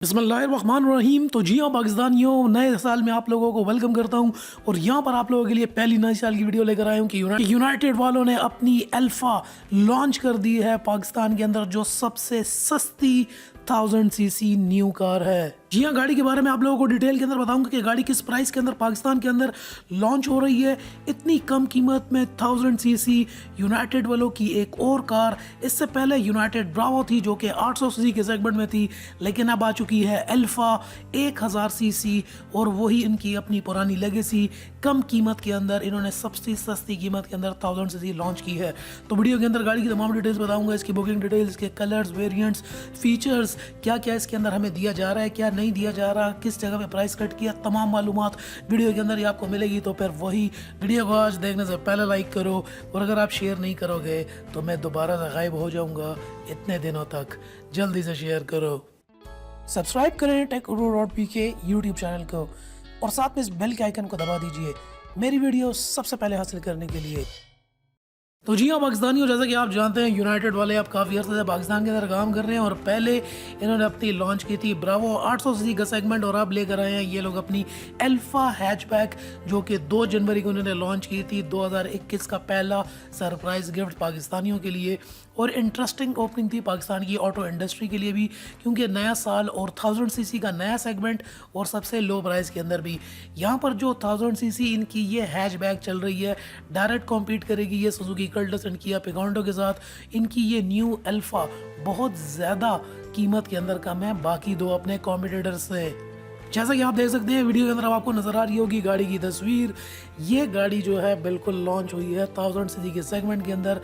बिस्मिल्लाहिर्रहमानिर्रहीम। तो जी हाँ पाकिस्तानियों, नए साल में आप लोगों को वेलकम करता हूँ और यहाँ पर आप लोगों के लिए पहली नए साल की वीडियो लेकर आया हूँ कि यूनाइटेड वालों ने अपनी अल्फा लॉन्च कर दी है पाकिस्तान के अंदर, जो सबसे सस्ती 1000 सीसी न्यू कार है। जी हाँ, गाड़ी के बारे में आप लोगों को डिटेल के अंदर बताऊंगा कि गाड़ी किस प्राइस के अंदर पाकिस्तान के अंदर लॉन्च हो रही है। इतनी कम कीमत में 1000 सीसी यूनाइटेड वालों की एक और कार। इससे पहले यूनाइटेड ब्रावो थी जो कि 800 सीसी के सेगमेंट में थी, लेकिन अब आ चुकी है अल्फा 1000 सीसी और वही इनकी अपनी पुरानी लेगेसी। कम कीमत के अंदर इन्होंने सबसे सस्ती कीमत के अंदर 1000 सीसी लॉन्च की है। तो वीडियो के अंदर गाड़ी की तमाम डिटेल्स बताऊंगा, इसकी बुकिंग डिटेल्स, इसके कलर्स, वेरिएंट्स, फीचर्स, क्या क्या इसके अंदर हमें दिया जा रहा है, क्या नहीं दिया जा रहा, किस जगह पे प्राइस कट किया, तमाम मालूमात वीडियो के अंदर ही आपको मिलेगी। तो फिर वही वीडियो को आज देखने से पहले लाइक करो, और अगर आप शेयर नहीं करोगे तो मैं दोबारा से गायब हो जाऊंगा इतने दिनों तक। जल्दी से शेयर करो, सब्सक्राइब करें टेक.pk यूट्यूब चैनल को और साथ में इस बेल के आइकन को दबा दीजिए मेरी वीडियो सबसे पहले हासिल करने के लिए। तो जी हाँ पाकिस्तानियों, जैसा कि आप जानते हैं यूनाइटेड वाले अब काफ़ी अर्से से पाकिस्तान के अंदर काम कर रहे हैं और पहले इन्होंने अपनी लॉन्च की थी ब्रावो 800 सीसी का सेगमेंट, और अब लेकर आए हैं ये लोग अपनी अल्फा हैचबैक, जो कि 2 जनवरी को उन्होंने लॉन्च की थी। 2021 का पहला सरप्राइज गिफ्ट पाकिस्तानियों के लिए, और इंटरेस्टिंग ओपनिंग थी पाकिस्तान की ऑटो इंडस्ट्री के लिए भी, क्योंकि नया साल और 1000 सीसी का नया सेगमेंट और सबसे लो प्राइस के अंदर भी। यहाँ पर जो 1000 सीसी इनकी ये हैचबैक चल रही है, डायरेक्ट कॉम्पीट करेगी ये सुजुकी कर्टस एंड किया पिकांटो के साथ। इनकी ये न्यू अल्फा बहुत ज़्यादा कीमत के अंदर कम है बाकी दो अपने कॉम्पिटिटर से। जैसा कि आप देख सकते हैं वीडियो के अंदर, अब आपको नज़र आ रही होगी गाड़ी की तस्वीर। ये गाड़ी जो है बिल्कुल लॉन्च हुई है 1000 सीसी के सेगमेंट के अंदर।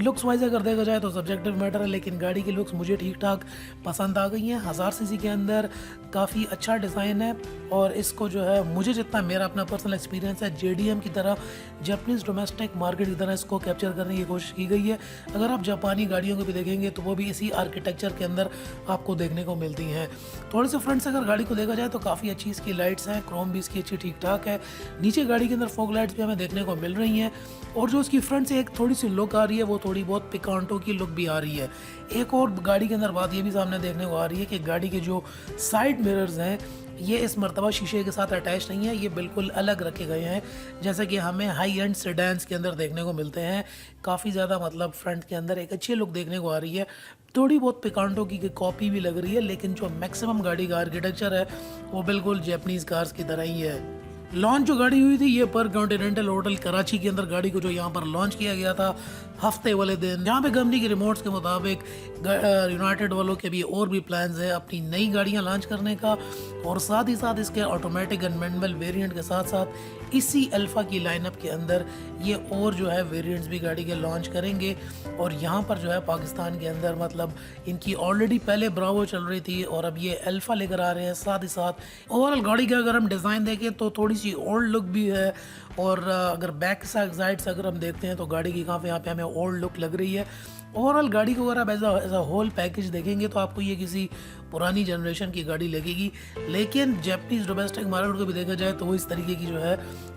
लुक्स वाइज अगर देखा जाए तो सब्जेक्टिव मैटर है, लेकिन गाड़ी की लुक्स मुझे ठीक ठाक पसंद आ गई हैं। 1000 सीसी के अंदर काफ़ी अच्छा डिज़ाइन है, और इसको जो है मुझे जितना मेरा अपना पर्सनल एक्सपीरियंस है, JDM की तरह, जापानीज़ डोमेस्टिक मार्केट की तरह इसको कैप्चर करने की कोशिश की गई है। अगर आप जापानी गाड़ियों को भी देखेंगे तो वो भी इसी आर्किटेक्चर के अंदर आपको देखने को मिलती हैं। थोड़े से फ्रंट से अगर गाड़ी को देखा जाए तो काफ़ी अच्छी इसकी लाइट्स हैं, क्रोम भी इसकी अच्छी ठीक ठाक है। नीचे गाड़ी के अंदर फॉग लाइट्स भी हमें देखने को मिल रही हैं, और जो इसकी फ्रंट से एक थोड़ी सी लुक आ रही है वो थोड़ी बहुत पिकांटो की लुक भी आ रही है। एक और गाड़ी के अंदर बात ये भी सामने देखने को आ रही है कि गाड़ी के जो साइड मिरर्स हैं ये इस मर्तबा शीशे के साथ अटैच नहीं है, ये बिल्कुल अलग रखे गए हैं, जैसे कि हमें हाई एंड सेडान्स के अंदर देखने को मिलते हैं। काफ़ी ज़्यादा मतलब फ्रंट के अंदर एक अच्छी लुक देखने को आ रही है। थोड़ी बहुत पिकांटो की कॉपी भी लग रही है, लेकिन जो मैक्सिमम गाड़ी का आर्किटेक्चर है वो बिल्कुल जापानीज़ कार्स की तरह ही है। लॉन्च जो गाड़ी हुई थी ये पर कॉन्टिनेंटल होटल कराची के अंदर गाड़ी को जो यहाँ पर लॉन्च किया गया था हफ्ते वाले दिन, जहाँ पे कंपनी के रिमोट्स के मुताबिक यूनाइटेड वालों के भी और भी प्लान्स है अपनी नई गाड़ियाँ लॉन्च करने का, और साथ ही साथ इसके ऑटोमेटिक एंड मैनुअल वेरिएंट के साथ साथ इसी अल्फा की लाइनअप के अंदर ये और जो है वेरिएंट्स भी गाड़ी के लॉन्च करेंगे। और यहाँ पर जो है पाकिस्तान के अंदर मतलब इनकी ऑलरेडी पहले ब्रावो चल रही थी और अब ये अल्फा लेकर आ रहे हैं। साथ ही साथ ओवरऑल गाड़ी का अगर हम डिज़ाइन देखें तो थोड़ी सी ओल्ड लुक भी है, और अगर बैक साइड से अगर हम देखते हैं तो गाड़ी की काफ़ी यहाँ पे हमें ओल्ड लुक लग रही है। ओवरऑल गाड़ी को अगर आप एज अ होल पैकेज देखेंगे तो आपको ये किसी पुरानी जनरेशन की गाड़ी लगेगी, लेकिन जापानीज़ डोमेस्टिक मार्केट को भी देखा जाए तो वो इस तरीके की जो है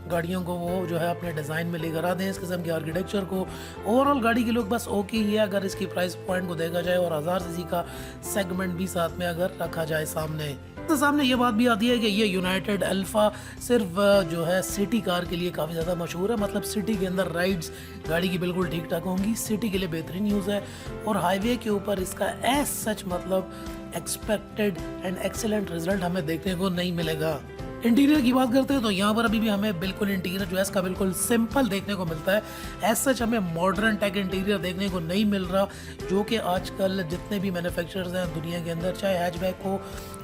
गाड़ियों को वो जो है अपने डिज़ाइन में लेकर आते हैं, इस किस्म के आर्किटेक्चर को। ओवरऑल गाड़ी की लुक बस ओके ही है अगर इसकी प्राइस पॉइंट को देखा जाए, और 1000 सीसी का सेगमेंट भी साथ में अगर रखा जाए सामने, तो सामने ये बात भी आती है कि ये यूनाइटेड अल्फा सिर्फ जो है सिटी कार के लिए काफ़ी ज़्यादा मशहूर है। मतलब सिटी के अंदर राइड्स गाड़ी की बिल्कुल ठीक ठाक होंगी, सिटी के लिए बेहतरीन यूज़ है, और हाईवे के ऊपर इसका एज सच मतलब एक्सपेक्टेड एंड एक्सेलेंट रिजल्ट हमें देखने को नहीं मिलेगा। इंटीरियर की बात करते हैं तो यहाँ पर अभी भी हमें बिल्कुल इंटीरियर जो है इसका बिल्कुल सिंपल देखने को मिलता है। एज सच हमें मॉडर्न टेक इंटीरियर देखने को नहीं मिल रहा, जो कि आजकल जितने भी मैन्युफैक्चरर्स हैं दुनिया के अंदर, चाहे हैचबैक हो,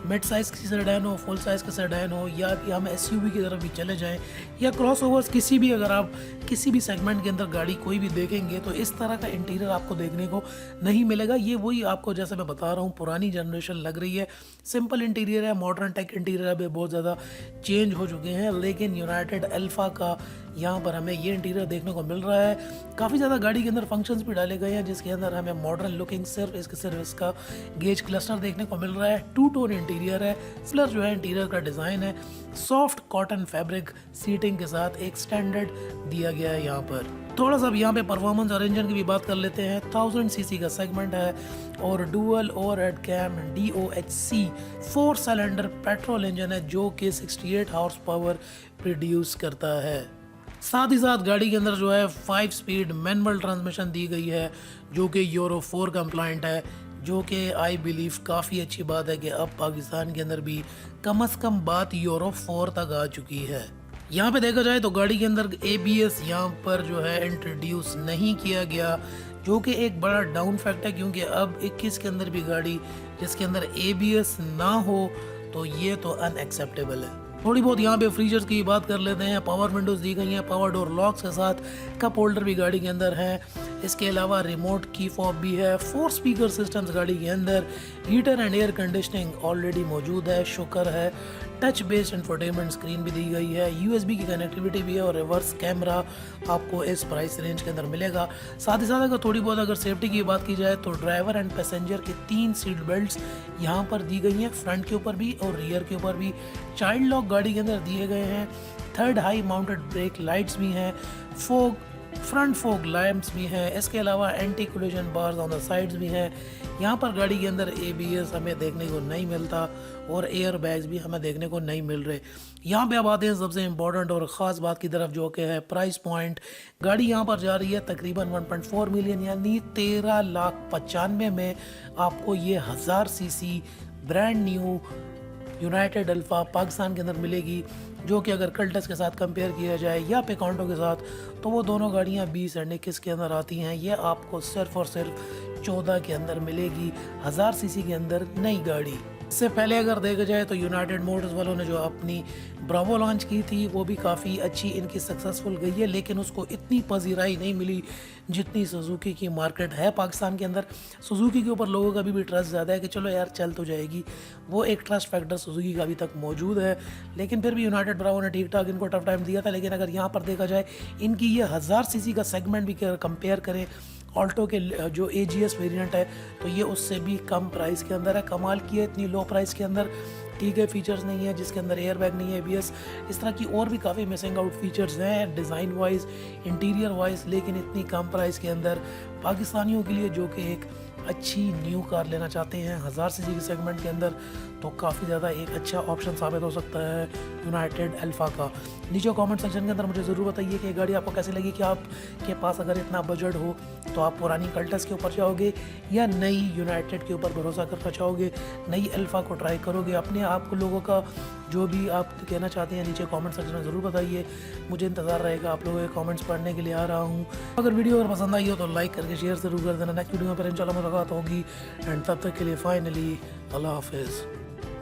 मिड साइज़ की सेडान हो, फुल साइज़ का सेडान हो, या हम SUV की तरफ भी चले जाएं, या क्रॉसओवर्स किसी भी, अगर आप किसी भी सेगमेंट के अंदर गाड़ी कोई भी देखेंगे तो इस तरह का इंटीरियर आपको देखने को नहीं मिलेगा। ये वही आपको जैसे मैं बता रहा हूँ पुरानी जनरेशन लग रही है। सिंपल इंटीरियर है, मॉडर्न टेक इंटीरियर अभी बहुत ज़्यादा चेंज हो चुके हैं, लेकिन यूनाइटेड अल्फा का यहाँ पर हमें ये इंटीरियर देखने को मिल रहा है। काफ़ी ज़्यादा गाड़ी के अंदर फंक्शंस भी डाले गए हैं, जिसके अंदर हमें मॉडर्न लुकिंग सिर्फ इसका गेज क्लस्टर देखने को मिल रहा है। 2 टोन इंटीरियर है, स्लर जो है इंटीरियर का डिज़ाइन है, सॉफ्ट कॉटन फैब्रिक सीटिंग के साथ एक स्टैंडर्ड दिया गया है यहाँ पर। थोड़ा सा अब यहाँ पे परफॉर्मेंस और इंजन की भी बात कर लेते हैं। 1000 सीसी का सेगमेंट है और dual overhead cam DOHC 4 cylinder petrol engine है जो कि 68 हॉर्स पावर प्रोड्यूस करता है। साथ ही साथ गाड़ी के अंदर जो है 5 स्पीड मैनुअल ट्रांसमिशन दी गई है जो कि यूरो 4 कंप्लाइंट है, जो कि आई बिलीव काफ़ी अच्छी बात है कि अब पाकिस्तान के अंदर भी कम से कम बात यूरो 4 तक आ चुकी है। यहाँ पे देखा जाए तो गाड़ी के अंदर ABS यहाँ पर जो है इंट्रोड्यूस नहीं किया गया, जो कि एक बड़ा डाउन फैक्ट है, क्योंकि अब 21 के अंदर भी गाड़ी जिसके अंदर ABS ना हो तो ये तो अनएक्सेप्टेबल है। थोड़ी बहुत यहाँ पे फीचर्स की बात कर लेते हैं। पावर विंडोज़ दी गई हैं, पावर डोर लॉक्स के साथ, कप होल्डर भी गाड़ी के अंदर है। इसके अलावा रिमोट की फॉब भी है, 4 स्पीकर सिस्टम्स गाड़ी के अंदर, heater and air conditioning already मौजूद है, शुक्र है। टच बेस्ड इंफोटेनमेंट स्क्रीन भी दी गई है, USB की कनेक्टिविटी भी है और रिवर्स कैमरा आपको इस प्राइस रेंज के अंदर मिलेगा। साथ ही साथ अगर थोड़ी बहुत अगर सेफ्टी की बात की जाए तो ड्राइवर एंड पैसेंजर के 3 सीट बेल्ट्स यहाँ पर दी गई हैं, फ्रंट के ऊपर भी और रियर के ऊपर भी। चाइल्ड लॉक गाड़ी के अंदर दिए गए हैं। 3rd high mounted break lights भी हैं, फ्रंट फोग लैंप्स भी हैं। इसके अलावा anti collision bars on the sides भी हैं। यहाँ पर गाड़ी के अंदर ABS हमें देखने को नहीं मिलता और एयर बैग्स भी हमें देखने को नहीं मिल रहे। यहाँ पे अब आते हैं सबसे इम्पोर्टेंट और ख़ास बात की तरफ, जो कि है प्राइस पॉइंट। गाड़ी यहाँ पर जा रही है तकरीबन 1.4 मिलियन यानी 13,95,000 में आपको ये 1000 CC brand new United alpha Pakistan के अंदर मिलेगी, जो कि अगर कल्टस के साथ कंपेयर किया जाए या पिकांटो के साथ तो वो दोनों गाड़ियाँ 20 एंड 21 के अंदर आती हैं। ये आपको सिर्फ और सिर्फ 14 के अंदर मिलेगी, 1000 सीसी के अंदर नई गाड़ी। इससे पहले अगर देखा जाए तो यूनाइटेड मोटर्स वालों ने जो अपनी ब्रावो लॉन्च की थी वो भी काफ़ी अच्छी इनकी सक्सेसफुल गई है, लेकिन उसको इतनी पजीराई नहीं मिली जितनी सुजुकी की मार्केट है पाकिस्तान के अंदर। सुजुकी के ऊपर लोगों का भी ट्रस्ट ज़्यादा है कि चलो यार चल तो जाएगी, वो एक ट्रस्ट फैक्टर सुजुकी का अभी तक मौजूद है। लेकिन फिर भी यूनाइटेड ब्रावो ने ठीक ठाक इनको टफ टाइम दिया था। लेकिन अगर यहाँ पर देखा जाए इनकी ये 1000 सीसी का सेगमेंट भी कंपेयर करें ऑल्टो के जो AGS वेरिएंट है तो ये उससे भी कम प्राइस के अंदर है। कमाल की है इतनी लो प्राइस के अंदर, ठीक है फीचर्स नहीं है जिसके अंदर एयर बैग नहीं है, ABS, इस तरह की और भी काफ़ी मिसिंग आउट फीचर्स हैं डिज़ाइन वाइज इंटीरियर वाइज, लेकिन इतनी कम प्राइस के अंदर पाकिस्तानियों के लिए जो कि एक अच्छी न्यू कार लेना चाहते हैं 1000 सीसी के सेगमेंट के अंदर तो काफ़ी ज़्यादा एक अच्छा ऑप्शन साबित हो सकता है यूनाइटेड अल्फा का। नीचे कमेंट सेक्शन के अंदर मुझे ज़रूर बताइए कि ये गाड़ी आपको कैसी लगी, कि आपके पास अगर इतना बजट हो तो आप पुरानी कल्टस के ऊपर जाओगे या नई यूनाइटेड के ऊपर भरोसा करना चाहोगे, नई अल्फा को ट्राई करोगे। अपने आप को लोगों का जो भी आप कहना चाहते हैं नीचे कमेंट सेक्शन में ज़रूर बताइए, मुझे इंतज़ार रहेगा आप लोगों के कमेंट्स पढ़ने के लिए आ रहा हूँ। अगर वीडियो अगर पसंद आई हो तो लाइक करके शेयर ज़रूर कर देना। नेक्स्ट वीडियो में फिर इंशाल्लाह मुलाकात होगी एंड तब तक के लिए फाइनली अल्लाह हाफिज़।